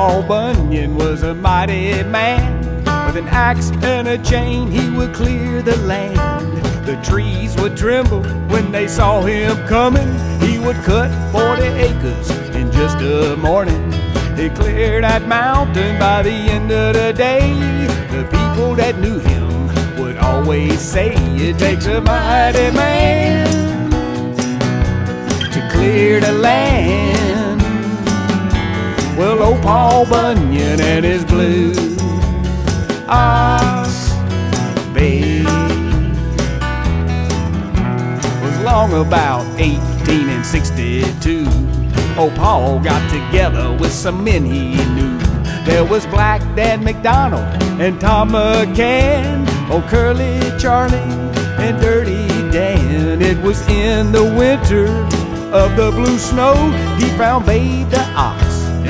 Paul Bunyan was a mighty man. With an axe and a chain he would clear the land. The trees would tremble when they saw him coming. He would cut 40 acres in just a morning. He cleared that mountain by the end of the day. The people that knew him would always say it takes a mighty man to clear the land. Well, old Paul Bunyan and his blue ox babe was long about 1862. Old Paul got together with some men he knew. There was Black Dan McDonald and Tom McCann, old Curly Charlie and Dirty Dan. It was in the winter of the blue snow he found Babe the ox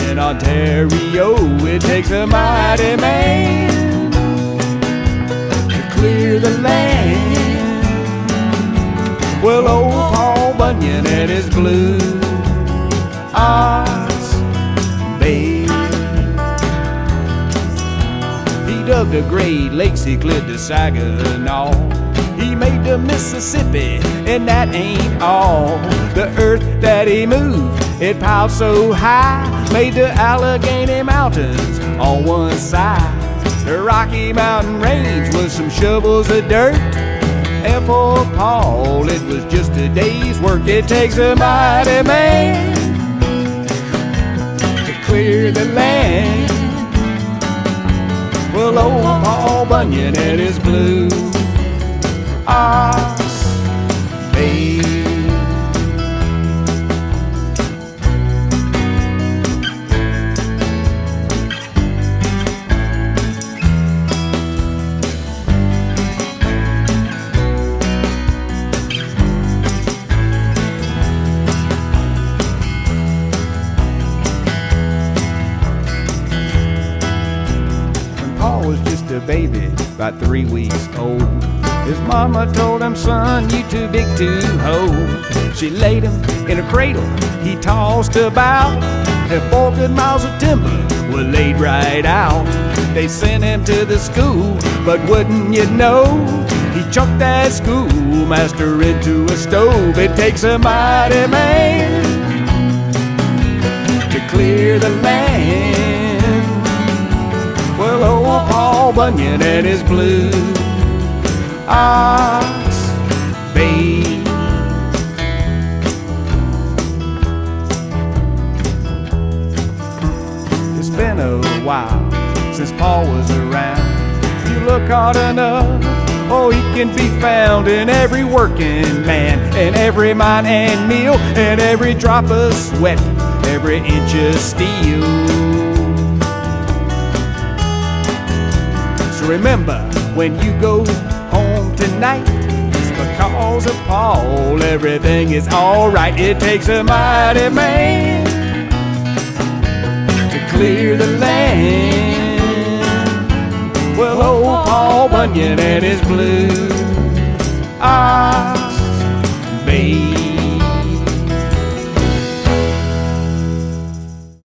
in Ontario. It takes a mighty man to clear the land. Well, old Paul Bunyan and his blue ox babe. He dug the Great Lakes, he cleared the Saginaw. He made the Mississippi, and that ain't all. The earth that he moved, it piled so high, made the Allegheny Mountains on one side. The Rocky Mountain Range was some shovels of dirt. And for Paul, it was just a day's work. It takes a mighty man to clear the land. Well, old Paul Bunyan and his blue ox babe. Was just a baby, about 3 weeks old. His mama told him, son, you too big to hold. She laid him in a cradle, he tossed about, and 4 good miles of timber were laid right out. They sent him to the school, but wouldn't you know, he chucked that schoolmaster into a stove. It takes a mighty man to clear the land. Well, old Paul Bunyan and his blue ox babe. It's been a while since Paul was around. You look hard enough, oh, he can be found in every working man, in every mine and mill, in every drop of sweat, every inch of steel. Remember, when you go home tonight, it's because of Paul, everything is alright. It takes a mighty man to clear the land. Well, old Paul Bunyan and his blue ox